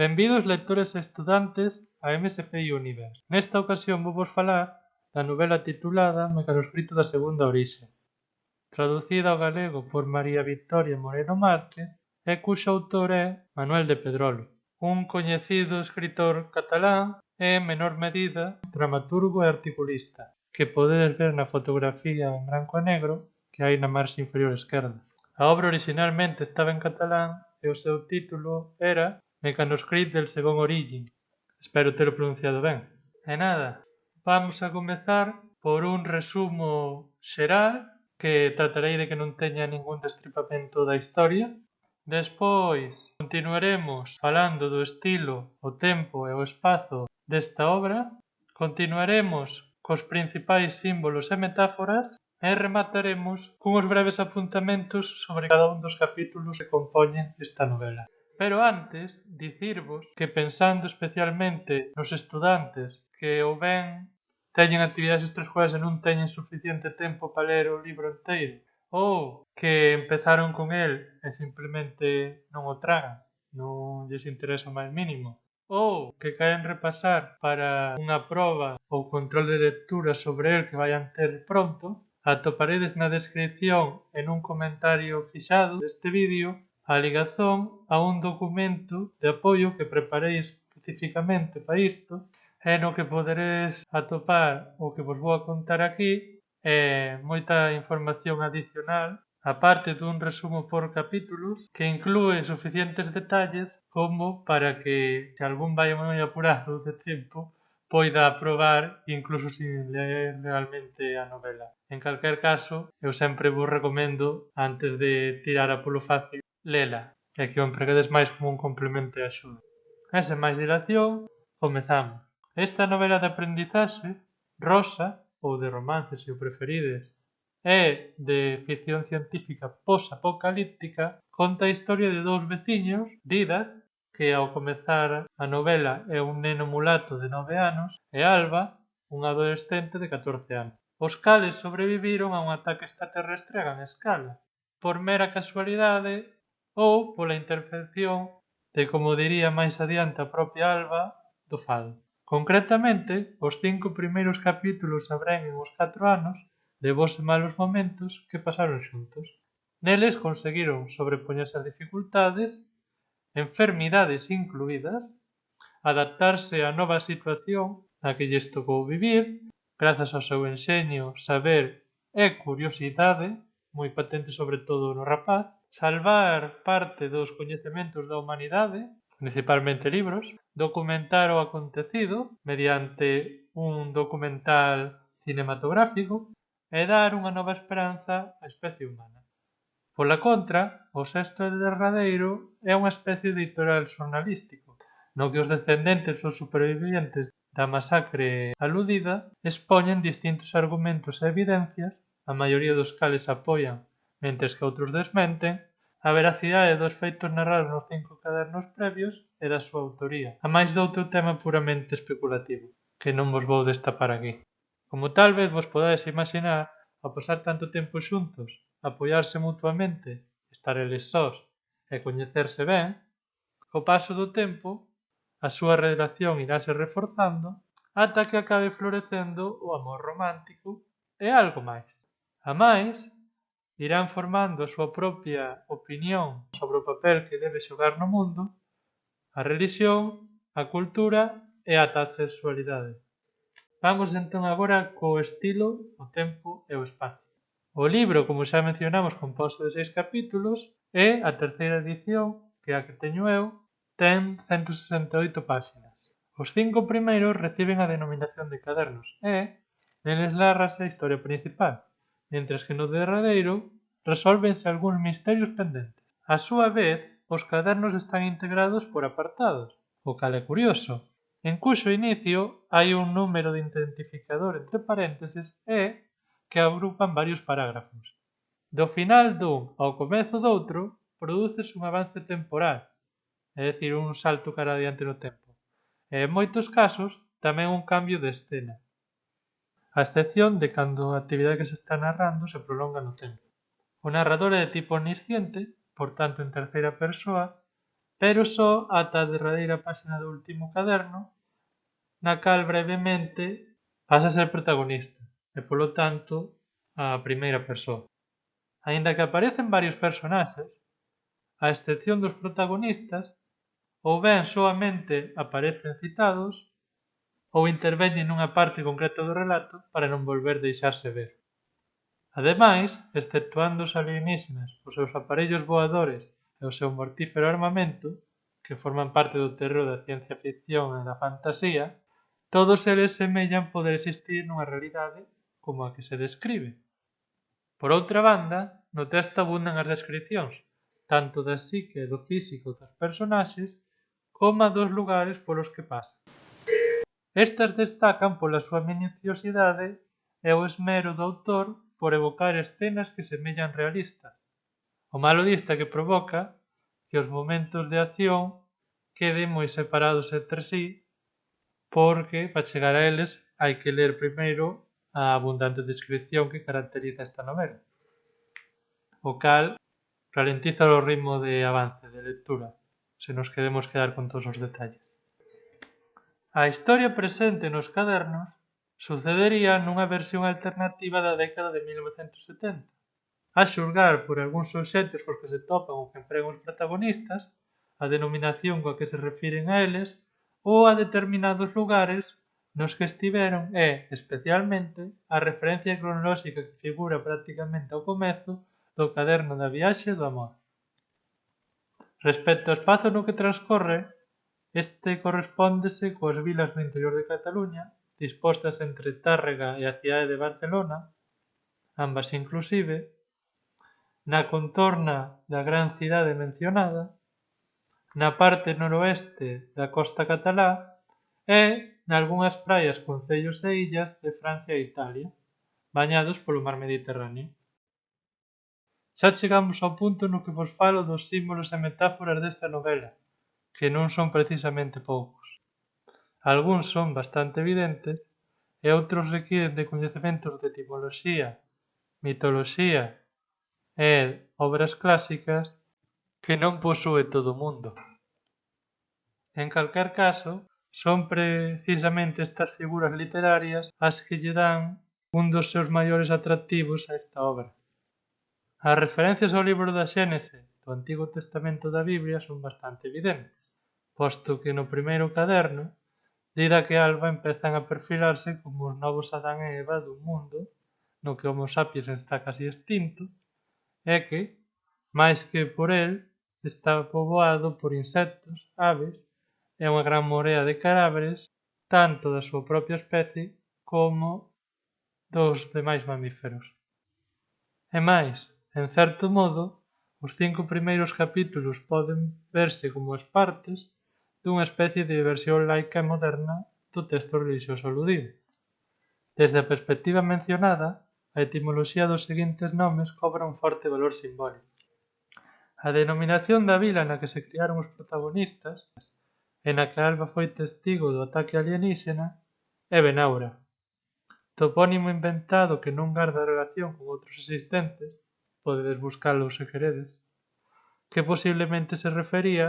Benvidos lectores e estudantes a MSP Universe. Nesta ocasión vou falar da novela titulada Mecanoscrito da Segunda Orixe, traducida ao galego por María Victoria Moreno Márquez e cuxo autor é Manuel de Pedrolo, un coñecido escritor catalán e, en menor medida, dramaturgo e articulista, que podedes ver na fotografía en branco e negro que hai na marxe inferior esquerda. A obra originalmente estaba en catalán e o seu título era Mecanoscrit del Segón Origin. Espero telo pronunciado ben. E nada, vamos a comezar por un resumo xeral que tratarei de que non teña ningún destripamento da historia. Despois continuaremos falando do estilo, o tempo e o espazo desta obra. Continuaremos cos principais símbolos e metáforas e remataremos cunhos breves apuntamentos sobre cada un dos capítulos que compoñen esta novela. Pero antes, dicirvos que pensando especialmente nos estudantes que ou ben teñen actividades extraescolares e non teñen suficiente tempo para ler o libro inteiro, ou que empezaron con el e simplemente non o tragan, non lles interesa o máis mínimo, ou que queren repasar para unha proba ou control de lectura sobre el que vayan ter pronto, atoparedes na descripción e nun comentario fixado deste vídeo a ligazón a un documento de apoio que preparei especificamente para isto e no que poderedes atopar o que vos vou a contar aquí e moita información adicional, aparte dun resumo por capítulos que inclúe suficientes detalles como para que, se algún vai moi apurado de tempo, poida aprobar incluso sin ler realmente a novela. En calquer caso, eu sempre vos recomendo, antes de tirar a polo fácil, lela, e que o empreguedes máis como un complemento e axuda. E sen máis dilación, comezamos. Esta novela de aprendizaxe, Rosa, ou de romance se o preferides, é de ficción científica post-apocalíptica, conta a historia de dous veciños, Dídac, que ao comezar a novela é un neno mulato de 9 anos, e Alba, un adolescente de 14 anos, os cales sobreviviron a un ataque extraterrestre a gran escala, por mera casualidade ou pola intervención de, como diría máis adiante a propia Alba, do fado. Concretamente, os 5 primeiros capítulos abrenguen os 4 anos de bos e malos momentos que pasaron xuntos. Neles conseguiron sobrepoñerse ás dificultades, enfermidades incluídas, adaptarse á nova situación na que lles tocou vivir, grazas ao seu enxeño, saber e curiosidade, moi patente sobre todo no rapaz, salvar parte dos coñecementos da humanidade, principalmente libros, documentar o acontecido mediante un documental cinematográfico e dar unha nova esperanza á especie humana. Pola contra, o sexto e derradeiro é unha especie de editorial xornalístico, no que os descendentes dos supervivientes da masacre aludida expoñen distintos argumentos e evidencias, a maioría dos cales apoian, mentres que outros desmenten, a veracidade dos feitos narrados nos 5 cadernos previos e da súa autoría, a máis doutro tema puramente especulativo, que non vos vou destapar aquí. Como tal vez vos podades imaginar, ao pasar tanto tempo xuntos, apoiarse mutuamente, estar eles sós e coñecerse ben, co paso do tempo, a súa relación irase reforzando ata que acabe florecendo o amor romántico e algo máis. A máis, irán formando a súa propia opinión sobre o papel que debe xogar no mundo, a relixión, a cultura e ata a sexualidade. Vamos entón agora co estilo, o tempo e o espazo. O libro, como xa mencionamos, composto de 6 capítulos e a terceira edición, que é a que teño eu, ten 168 páxinas. Os 5 primeiros reciben a denominación de cadernos e neles narrase a historia principal, mentres que no derradeiro resólvense algúns misterios pendentes. A súa vez, os cadernos están integrados por apartados, o cal é curioso, en cuxo inicio hai un número de identificador entre parénteses e que agrupan varios parágrafos. Do final dun ao comezo doutro, prodúcese un avance temporal, é dicir, un salto cara adiante no tempo, e en moitos casos tamén un cambio de escena, a excepción de cando a actividade que se está narrando se prolonga no tempo. O narrador é de tipo omnisciente, por tanto en terceira persoa, pero só ata a derradeira páxina do último caderno, na cal brevemente pasa a ser protagonista e, polo tanto, a primeira persoa. Aínda que aparecen varios personaxes, a excepción dos protagonistas, ou ben soamente aparecen citados ou interveñen nunha parte concreta do relato para non volver deixarse ver. Ademais, exceptuando os alienígenas, os seus aparellos voadores e o seu mortífero armamento, que forman parte do terreo da ciencia ficción e da fantasía, todos eles semellan poder existir nunha realidade como a que se describe. Por outra banda, no texto abundan as descricións, tanto da psique e do físico dos personaxes, como dos lugares polos que pasan. Estas destacan pola súa minuciosidade e o esmero do autor por evocar escenas que semellan realistas. O malo dista que provoca que os momentos de acción queden moi separados entre sí, porque para chegar a eles hai que ler primeiro a abundante descrición que caracteriza esta novela, o cal ralentiza o ritmo de avance de lectura, se nos queremos quedar con todos os detalles. A historia presente nos cadernos sucedería nunha versión alternativa da década de 1970, a xulgar por algúns obxectos cos que se topan ou que empregan os protagonistas, a denominación coa que se refiren a eles ou a determinados lugares nos que estiveron e, especialmente, a referencia cronolóxica que figura prácticamente ao comezo do caderno da viaxe do amor. Respecto ao espazo no que transcorre, este correspóndese coas vilas do interior de Cataluña, dispostas entre Tárrega e a cidade de Barcelona, ambas inclusive, na contorna da gran cidade mencionada, na parte noroeste da costa catalá e nalgunhas praias, concellos e illas de Francia e Italia, bañados polo mar Mediterráneo. Xa chegamos ao punto no que vos falo dos símbolos e metáforas desta novela, que non son precisamente poucos. Algúns son bastante evidentes e outros requiren de coñecementos de etimoloxía, mitoloxía e obras clásicas que non posúe todo o mundo. En calquer caso, son precisamente estas figuras literarias as que lle dan un dos seus maiores atractivos a esta obra. As referencias ao libro da Xénese do Antigo Testamento da Biblia son bastante evidentes, posto que no primeiro caderno di Daque e Alba empezan a perfilarse como os novos Adán e Eva dun mundo no que Homo sapiens está casi extinto e que, máis que por el, está poboado por insectos, aves e unha gran morea de cadáveres tanto da súa propia especie como dos demais mamíferos. E máis, en certo modo, os 5 primeiros capítulos poden verse como as partes dunha especie de versión laica e moderna do texto relixioso aludido. Desde a perspectiva mencionada, a etimoloxía dos seguintes nomes cobra un forte valor simbólico. A denominación da vila na que se criaron os protagonistas e na que Alba foi testigo do ataque alieníxena é Benaura, topónimo inventado que non garda relación con outros existentes, podedes buscalo se queredes, que posiblemente se refería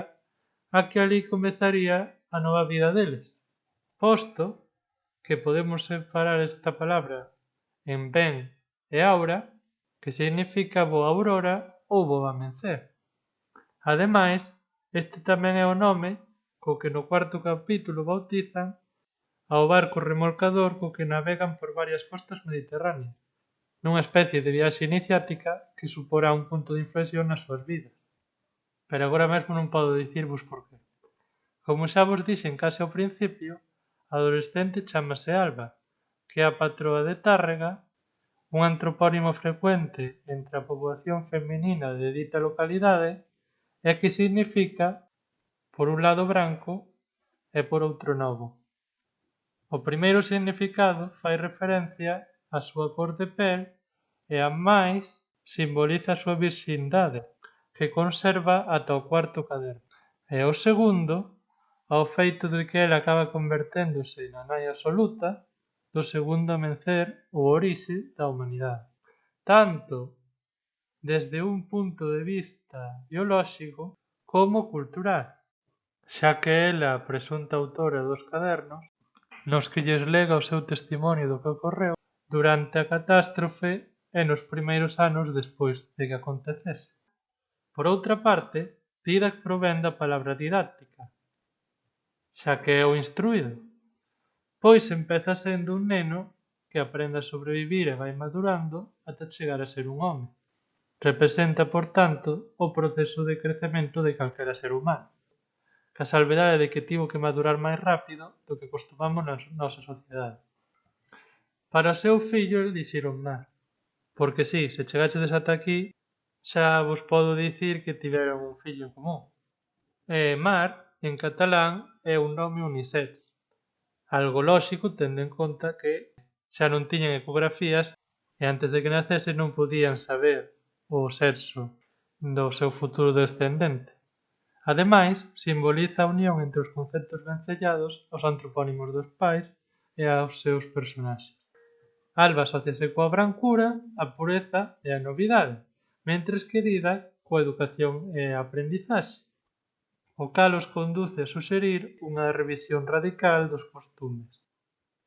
a que alí comezaría a nova vida deles, posto que podemos separar esta palabra en ben e aura, que significa boa aurora ou bo amencer. Ademais, este tamén é o nome co que no cuarto capítulo bautizan ao barco remolcador co que navegan por varias costas mediterráneas, nunha especie de viaxe iniciática que suporá un punto de inflexión nas súas vidas. Pero agora mesmo non podo dicirvos por qué. Como xa vos dixen case ao principio, a adolescente chámase Alba, que é a patroa de Tárrega, un antropónimo frecuente entre a poboación feminina de dita localidade e que significa, por un lado branco e por outro novo. O primeiro significado fai referencia á súa cor de pel e a máis simboliza a súa virxindade, que conserva ata o cuarto caderno. E o segundo, ao feito de que ela acaba converténdose na nai absoluta do segundo amencer ou orixe da humanidade, tanto desde un punto de vista biolóxico como cultural, xa que ela, a presunta autora dos cadernos, nos que lles lega o seu testimonio do que ocorreu durante a catástrofe e nos primeiros anos despois de que acontecese. Por outra parte, Didac provén da palabra didáctica, xa que é o instruído, pois empeza sendo un neno que aprende a sobrevivir e vai madurando ata chegar a ser un home. Representa, por tanto, o proceso de crecemento de calquera ser humano, ca salvedade de que tivo que madurar máis rápido do que acostumamos na nosa sociedade. Para o seu fillo elixiron Mar, porque si, se chegachedes ata aquí, xa vos podo dicir que tiveron un fillo en común. Mar, en catalán, é un nome unisex, algo lóxico tendo en conta que xa non tiñan ecografías e antes de que nacese non podían saber o sexo do seu futuro descendente. Ademais, simboliza a unión entre os conceptos vencellados aos antropónimos dos pais e aos seus personaxes. Alba asóciase coa brancura, a pureza e a novidade, mentres que Didac coa educación e a aprendizaxe, o cal os conduce a suxerir unha revisión radical dos costumes,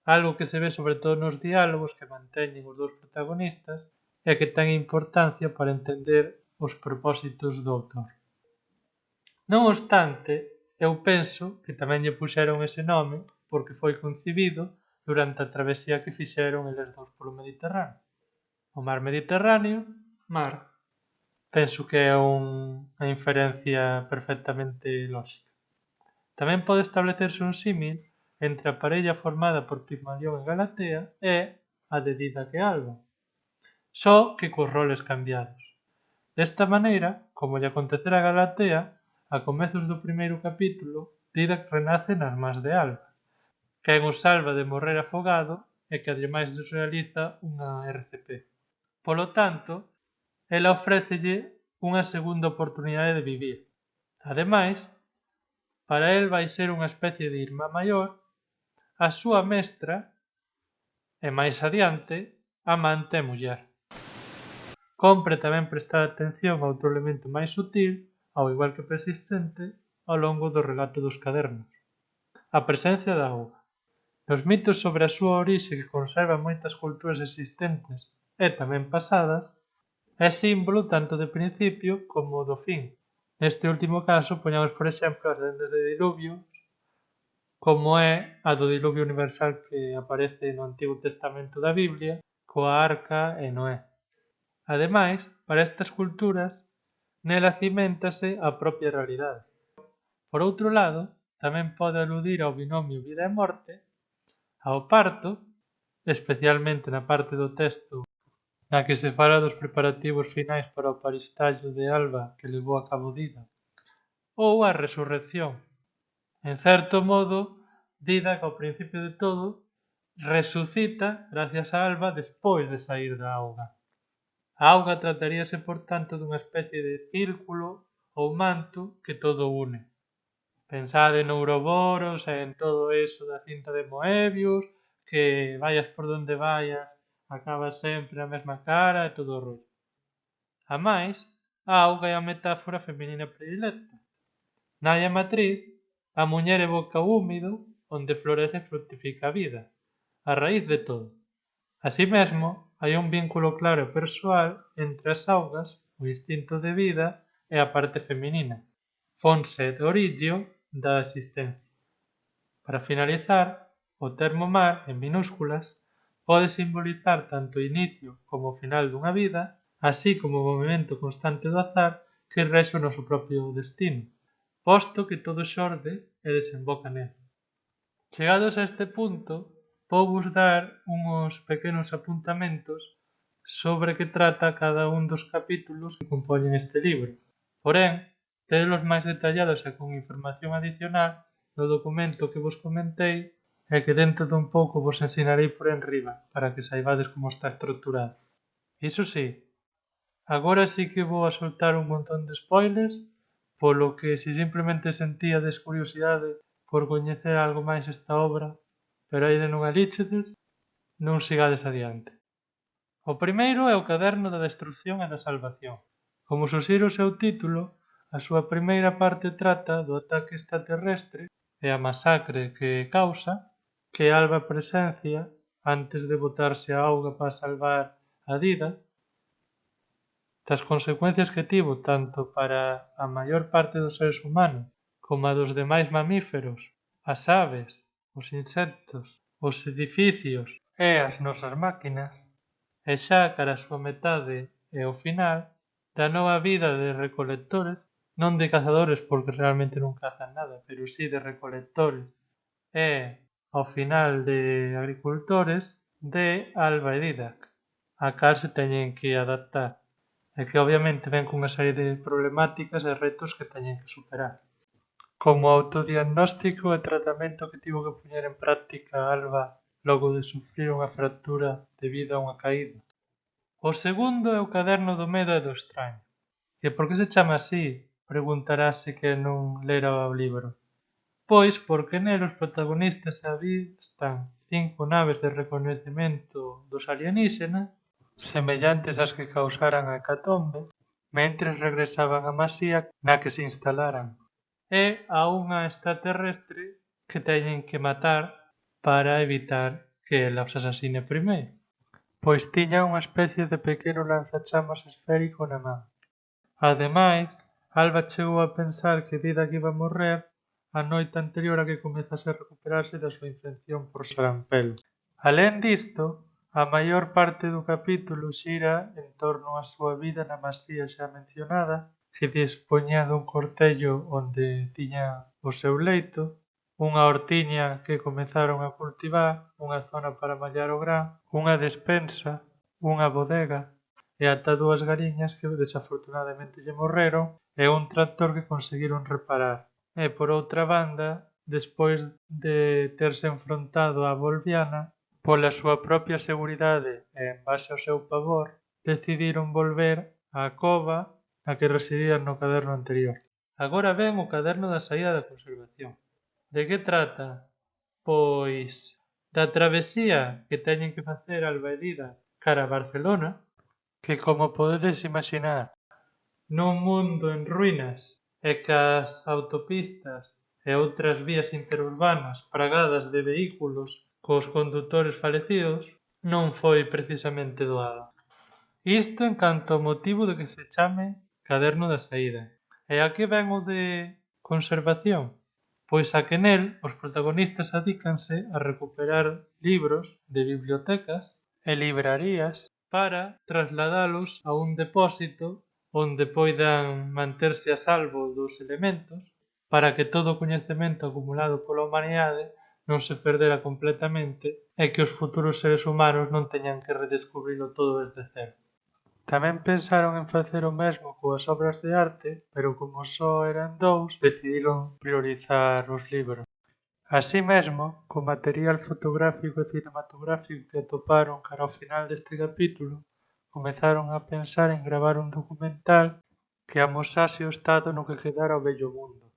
algo que se ve sobre todo nos diálogos que manteñen os dous protagonistas e que ten importancia para entender os propósitos do autor. Non obstante, eu penso que tamén lle puxeron ese nome porque foi concibido durante a travesía que fixeron eles dous polo Mediterráneo. O mar Mediterráneo, mar. Penso que é unha inferencia perfectamente lóxica. Tamén pode establecerse un símil entre a parella formada por Pigmalión e Galatea e a de Didac e Alba, só que cos roles cambiados. Desta maneira, como lle acontecera a Galatea, a comezos do primeiro capítulo, Didac renace nas mans de Alba, quen o salva de morrer afogado e que ademais realiza unha RCP. Polo tanto, ela ofrécelle unha segunda oportunidade de vivir. Ademais, para el vai ser unha especie de irmá maior, a súa mestra e, máis adiante, amante e muller. Compre tamén prestar atención a outro elemento máis sutil, ao igual que persistente, ao longo do relato dos cadernos: a presencia da auga. Nos mitos sobre a súa orixe que conservan moitas culturas existentes e tamén pasadas, é símbolo tanto de principio como do fin. Neste último caso, poñamos por exemplo as lendas de diluvios, como é a do diluvio universal que aparece no Antigo Testamento da Biblia, coa Arca e Noé. Ademais, para estas culturas, nela ciméntase a propia realidade. Por outro lado, tamén pode aludir ao binomio vida e morte, ao parto, especialmente na parte do texto na que se fala dos preparativos finais para o paristallo de Alba que levou a cabo Didac, ou á resurrección. En certo modo, Didac ao principio de todo resucita gracias a Alba despois de saír da auga. A auga trataríase por tanto dunha especie de círculo ou manto que todo une. Pensade no Ouroboros e en todo eso da cinta de Moebius, que vayas por donde vayas, acabas sempre a mesma cara e todo o rollo. Amais, a auga é a metáfora feminina predilecta. Nai e matriz, a muller evoca o húmido, onde florece e fructifica a vida, a raíz de todo. Así mesmo, hai un vínculo claro e persoal entre as augas, o instinto de vida e a parte feminina, fonse de origio da existencia. Para finalizar, o termo mar, en minúsculas, pode simbolizar tanto o inicio como o final dunha vida, así como o movimento constante do azar que rexe o noso propio destino, posto que todo xorde e desemboca nel. Chegados a este punto, vou-vos dar uns pequenos apuntamentos sobre que trata cada un dos capítulos que compoñen este libro. Porén, tedelos máis detallados e con información adicional no documento que vos comentei e que dentro dun pouco vos ensinarei por enriba para que saibades como está estruturado. Iso sí, agora sí que vou a soltar un montón de spoilers, polo que se simplemente sentíades curiosidade por coñecer algo máis esta obra, pero aínda non a líchedes, non sigades adiante. O primeiro é o caderno da destrucción e da salvación. Como suxire o seu título, A súa primeira parte trata do ataque extraterrestre e a masacre que causa, que Alba presencia antes de botarse á auga para salvar a Dida, das consecuencias que tivo tanto para a maior parte dos seres humanos como a dos demais mamíferos, as aves, os insectos, os edificios e as nosas máquinas, e xa cara a súa metade e ao final da nova vida de recolectores, non de cazadores porque realmente non cazan nada, pero si de recolectores, e ao final de agricultores de Alba e Didac, a cal se teñen que adaptar, e que obviamente ven cunha serie de problemáticas e retos que teñen que superar, como o autodiagnóstico e tratamento que tivo que poñer en práctica Alba logo de sufrir unha fractura debido a unha caída. O segundo é o caderno do medo e do estraño. E por que se chama así? Preguntarase que non lera o libro. Pois porque nel os protagonistas avistan 5 naves de recoñecemento dos alienígenas, semellantes ás que causaran a hecatombe, mentres regresaban á masía na que se instalaran, e a unha extraterrestre que teñen que matar para evitar que ela os asasine primeiro, pois tiña unha especie de pequeno lanzachamas esférico na man. Ademais, Alba chegou a pensar que Didac iba morrer a noite anterior a que comezase a recuperarse da súa infección por sarampelo. Alén disto, a maior parte do capítulo xira en torno á súa vida na masía xa mencionada, que dispoñía dun cortello onde tiña o seu leito, unha hortiña que comezaron a cultivar, unha zona para mallar o gran, unha despensa, unha bodega e ata 2 galiñas que desafortunadamente lle morreron e un tractor que conseguiron reparar. E por outra banda, despois de terse enfrontado á Volviana, pola súa propia seguridade e en base ao seu pavor, decidiron volver á cova na que residían no caderno anterior. Agora ven o caderno da saída da conservación. De que trata? Pois da travesía que teñen que facer Alba e Dida cara a Barcelona, que como podedes imaxinar, nun mundo en ruínas e cas autopistas e outras vías interurbanas pragadas de vehículos cos condutores falecidos, non foi precisamente doada. Isto en canto ao motivo de que se chame Caderno da Saída. E a que ven o de conservación? Pois a que nel os protagonistas adícanse a recuperar libros de bibliotecas e librarías para trasladalos a un depósito onde poidan manterse a salvo dos elementos para que todo o coñecemento acumulado pola humanidade non se perdera completamente e que os futuros seres humanos non teñan que redescubrilo todo desde cero. Tamén pensaron en facer o mesmo coas obras de arte, pero como só eran 2, decidiron priorizar os libros. Así mesmo, co material fotográfico e cinematográfico que atoparon cara ao final deste capítulo, comezaron a pensar en gravar un documental que amosase o estado no que quedara o vello mundo.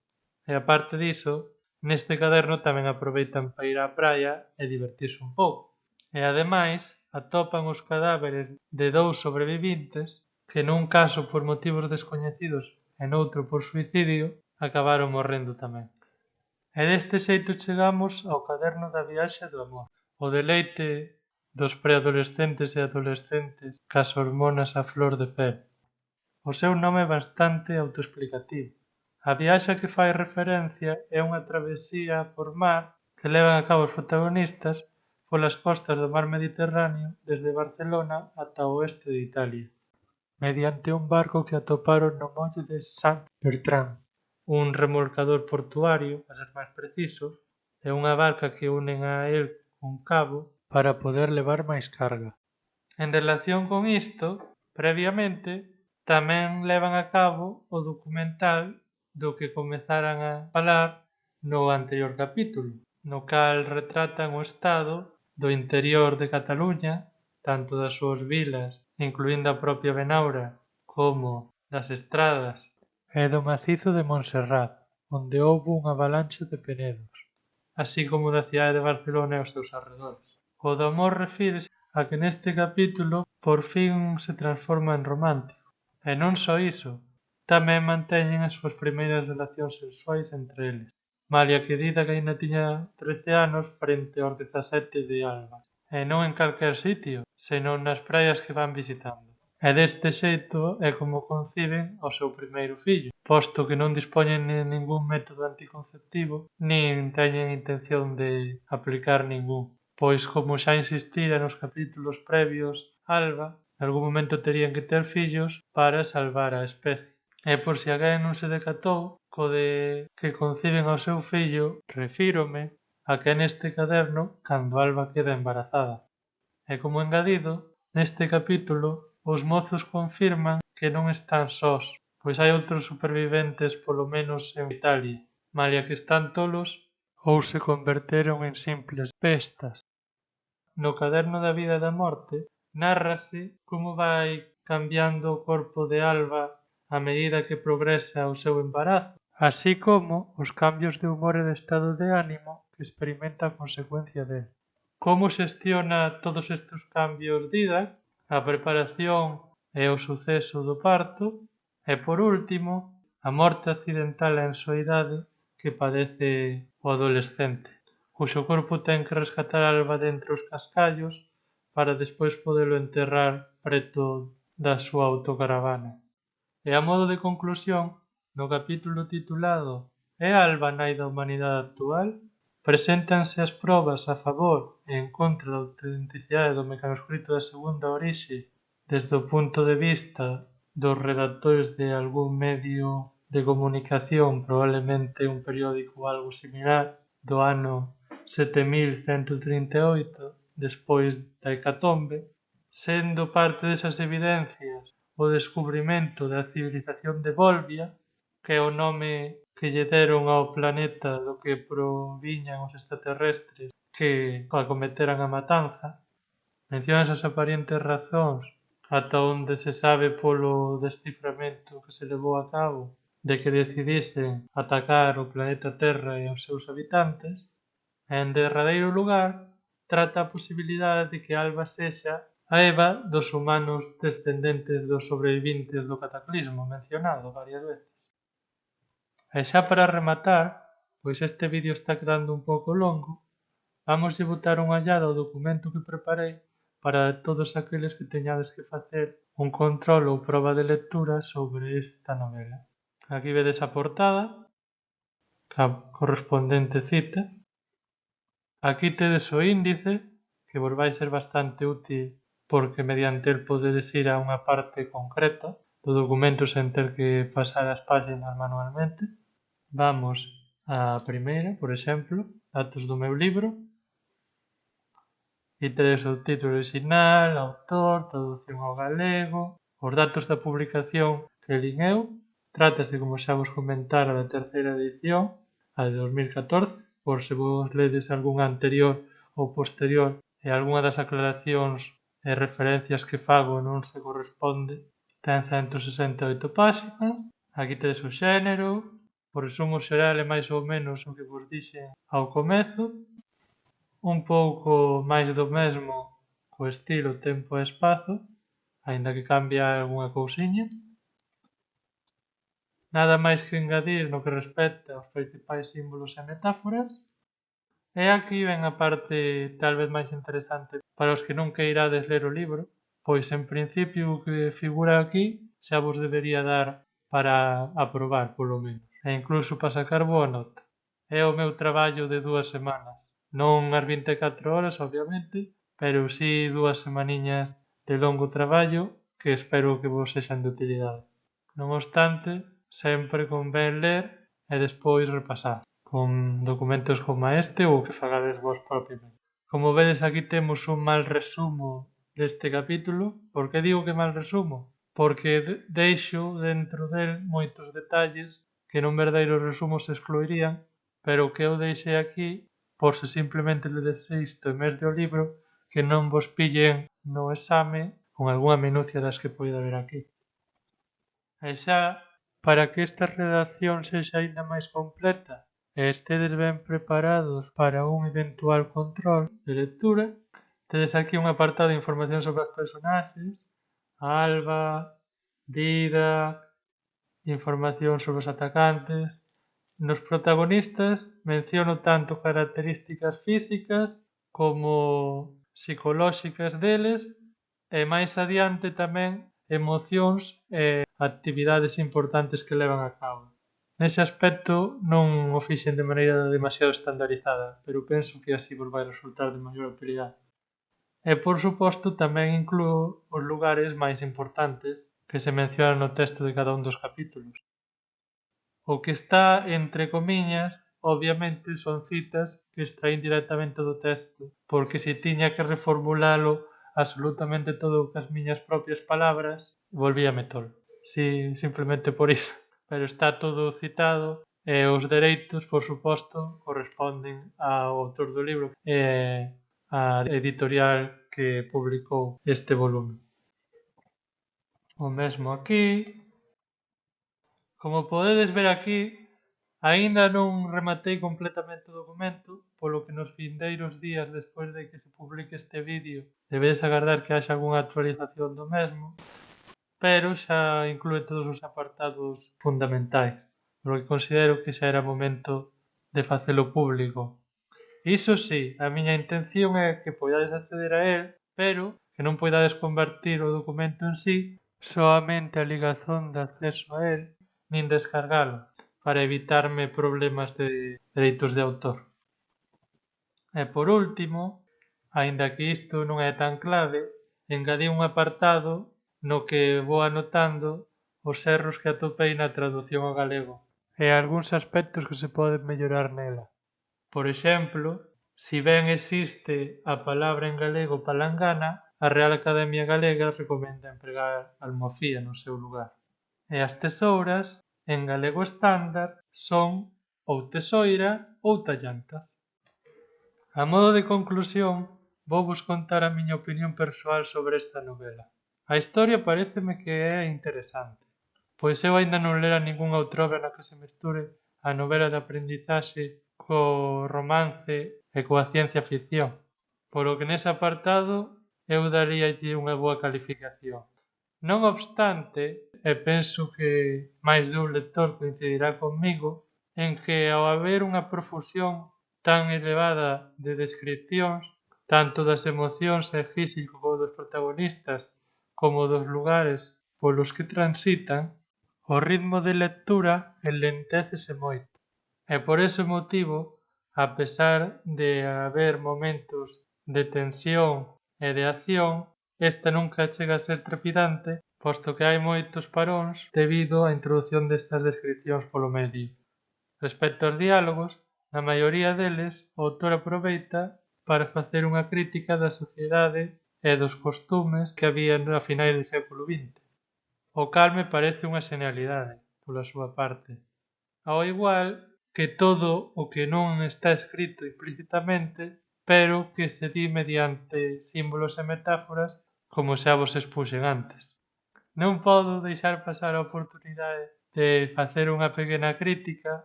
E aparte diso, neste caderno tamén aproveitan para ir á praia e divertirse un pouco. E ademais, atopan os cadáveres de 2 sobrevivintes que nun caso por motivos descoñecidos e noutro por suicidio acabaron morrendo tamén. E deste xeito chegamos ao caderno da viaxe do amor, o deleite dos preadolescentes e adolescentes cas hormonas a flor de pel. O seu nome é bastante autoexplicativo. A viaxe a que fai referencia é unha travesía por mar que levan a cabo os protagonistas polas costas do mar Mediterráneo desde Barcelona ata o oeste de Italia, mediante un barco que atoparon no molle de Saint-Bertrand, un remolcador portuario, para ser máis precisos, e unha barca que unen a el cun cabo para poder levar máis carga. En relación con isto, previamente, tamén levan a cabo o documental do que comezaran a falar no anterior capítulo, no cal retratan o estado do interior de Cataluña, tanto das súas vilas, incluindo a propia Benaura, como das estradas e do macizo de Montserrat, onde houbo unha avalancha de penedos, así como da cidade de Barcelona e os seus arredores. O do amor refírese a que neste capítulo por fin se transforma en romántico. E non só iso, tamén manteñen as súas primeiras relacións sexuais entre eles, malia que Dida que aínda tiña 13 anos frente aos 17 de Alba, e non en calquer sitio, senón nas praias que van visitando. E deste xeito é como conciben ao seu primeiro fillo, posto que non dispoñen de ningún método anticonceptivo, nin teñen intención de aplicar ningún, pois como xa insistira nos capítulos previos, Alba, nalgún momento terían que ter fillos para salvar a especie. E por si alguén non se decatou, co de que conciben ao seu fillo, refírome a que neste caderno cando Alba queda embarazada. E como engadido, neste capítulo os mozos confirman que non están sós, pois hai outros superviventes polo menos en Italia, malia que están tolos ou se converteron en simples bestas. No caderno da vida e da morte nárrase como vai cambiando o corpo de Alba a medida que progresa o seu embarazo, así como os cambios de humor e de estado de ánimo que experimenta a consecuencia del. Como xestiona todos estes cambios Dida, a preparación e o suceso do parto, e por último, a morte accidental e en soidade que padece o adolescente, cuxo corpo ten que rescatar a Alba de entre os cascallos para despois podelo enterrar preto da súa autocaravana. E a modo de conclusión, no capítulo titulado "É Alba nai da humanidade actual?", preséntanse as probas a favor e en contra da autenticidade do mecanoscrito da segunda orixe desde o punto de vista dos redactores de algún medio de comunicación, probablemente un periódico ou algo similar, do ano 7138, despois da hecatombe, sendo parte desas evidencias o descubrimento da civilización de Volvia, que é o nome que lle deron ao planeta do que proviñan os extraterrestres que acometeran a matanza. Menciónase as aparentes razóns ata onde se sabe polo desciframento que se levou a cabo de que decidisen atacar o planeta Terra e os seus habitantes, e en derradeiro lugar trata a posibilidade de que Alba sexa a Eva dos humanos descendentes dos sobrevivintes do cataclismo mencionado varias veces. E xa para rematar, pois este vídeo está quedando un pouco longo, vamos botar unha ollada ao documento que preparei para todos aqueles que teñades que facer un control ou proba de lectura sobre esta novela. Aquí vedes a portada, a correspondente cita. Aquí tedes o índice, que vos vai ser bastante útil porque mediante el podedes ir a unha parte concreta do documento sen ter que pasar as páxinas manualmente. Vamos á primeira, por exemplo, datos do meu libro. E tedes o título orixinal, autor, tradución ao galego, os datos da publicación que lin eu. Trátase, como xa vos comentara, da terceira edición, a de 2014, por se vos ledes algunha anterior ou posterior e algunha das aclaracións e referencias que fago non se corresponde, ten 168 páxinas. Aquí tedes o xénero, o resumo xeral é máis ou menos o que vos dixen ao comezo, un pouco máis do mesmo co estilo, tempo e espazo, aínda que cambia algunha cousiña. Nada máis que engadir no que respecta aos principais símbolos e metáforas. E aquí ven a parte tal vez máis interesante para os que non queirades ler o libro, pois en principio o que figura aquí xa vos debería dar para aprobar polo menos, e incluso para sacar boa nota. É o meu traballo de 2 semanas, non as 24 horas obviamente, pero si 2 semaniñas de longo traballo que espero que vos sexan de utilidade. Non obstante, sempre convén ler e despois repasar con documentos como este ou que fagades vos propiamente. Como vedes, aquí temos un mal resumo deste capítulo. Por que digo que mal resumo? Porque deixo dentro del moitos detalles que nun verdadeiro resumo se excluirían, pero que eu deixei aquí por se simplemente ledes isto en vez do libro, que non vos pillen no exame con algunha minucia das que poida haber aquí. E xa, para que esta redacción sexa aínda máis completa e estedes ben preparados para un eventual control de lectura, tedes aquí un apartado de información sobre os personaxes, Alba, Dida información sobre os atacantes. Nos protagonistas menciono tanto características físicas como psicolóxicas deles e máis adiante tamén emocións e actividades importantes que levan a cabo. Nese aspecto non o fixen de maneira demasiado estandarizada, pero penso que así vos vai resultar de maior utilidade. E por suposto tamén inclúo os lugares máis importantes que se mencionan no texto de cada un dos capítulos. O que está entre comiñas, obviamente, son citas que extraín directamente do texto, porque se tiña que reformulalo absolutamente todo cas miñas propias palabras, volvíame tolo. Si, simplemente por iso. Pero está todo citado e os dereitos, por suposto, corresponden ao autor do libro e á editorial que publicou este volume. O mesmo aquí. Como podedes ver aquí, aínda non rematei completamente o documento, polo que nos vindeiros días despois de que se publique este vídeo debedes agardar que haxa algunha actualización do mesmo, pero xa inclúe todos os apartados fundamentais, polo que considero que xa era momento de facelo público. Iso sí, a miña intención é que podades acceder a él, pero que non podades convertir o documento en sí soamente a ligazón de acceso a él nin descargalo, para evitarme problemas de dereitos de autor. E por último, aínda que isto non é tan clave, engadí un apartado no que vou anotando os erros que atopei na traducción ao galego e algúns aspectos que se poden mellorar nela. Por exemplo, si ben existe a palabra en galego palangana, a Real Academia Galega recomenda empregar almofía no seu lugar. E as tesouras, en galego estándar, son ou tesoira ou tallantas. A modo de conclusión, vouvos contar a miña opinión persoal sobre esta novela. A historia paréceme que é interesante, pois eu aínda non lera ningunha outra obra na que se mesture a novela de aprendizaxe co romance e coa ciencia ficción, polo que nese apartado eu daríalle unha boa calificación. Non obstante, e penso que máis dun lector coincidirá conmigo, en que ao haber unha profusión tan elevada de descripcións, tanto das emocións e físico dos protagonistas como dos lugares polos que transitan, o ritmo de lectura enlentécese moito. E por ese motivo, a pesar de haber momentos de tensión e de acción, esta nunca chega a ser trepidante, posto que hai moitos paróns debido á introdución destas descripcións polo medio. Respecto aos diálogos, na maioría deles, o autor aproveita para facer unha crítica da sociedade e dos costumes que había a finais do século XX, o cal me parece unha xenialidade, pola súa parte. Ao igual que todo o que non está escrito implícitamente, pero que se di mediante símbolos e metáforas, como xa vos expuxen antes. Non podo deixar pasar a oportunidade de facer unha pequena crítica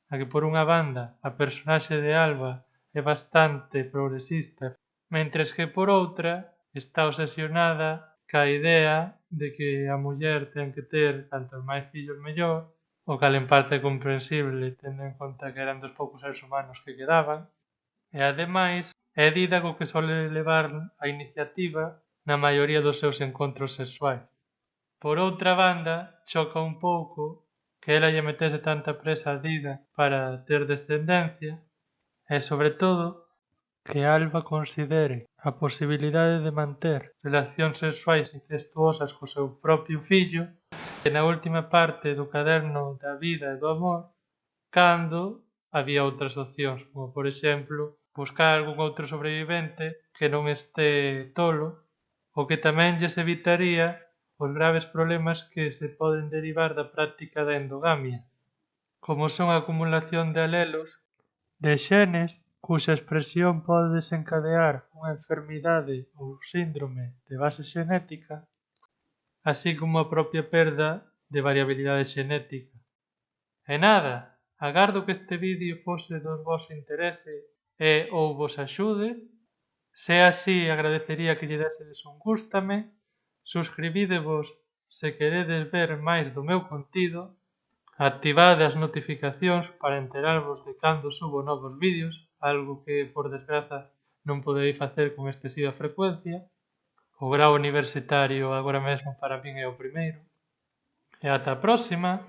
a que, por unha banda, a personaxe de Alba é bastante progresista, mentres que, por outra, está obsesionada ca idea de que a muller ten que ter cantos máis fillos mellor, o cal en parte é comprensible tendo en conta que eran dos poucos seres humanos que quedaban, e ademais é dídago que sole levar a iniciativa na maioría dos seus encontros sexuais. Por outra banda, choca un pouco que ela lle metese tanta presa a Dida para ter descendencia e, sobre todo, que Alba considere a posibilidade de manter relacións sexuais incestuosas co seu propio fillo e na última parte do caderno da vida e do amor, cando había outras opcións, como por exemplo buscar algún outro sobrevivente que non este tolo, o que tamén lles evitaría os graves problemas que se poden derivar da práctica da endogamia, como son a acumulación de alelos de xenes cuxa expresión pode desencadear unha enfermidade ou síndrome de base xenética, así como a propia perda de variabilidade xenética. E nada, agardo que este vídeo fose do voso interese e ou vos axude. Se así, agradecería que lle desedes un gústame, suscribídevos se queredes ver máis do meu contido Activade as notificacións para enterarvos de cando subo novos vídeos, algo que, por desgraza, non poderéis facer con excesiva frecuencia. O grao universitario agora mesmo para min é o primeiro. E ata a próxima!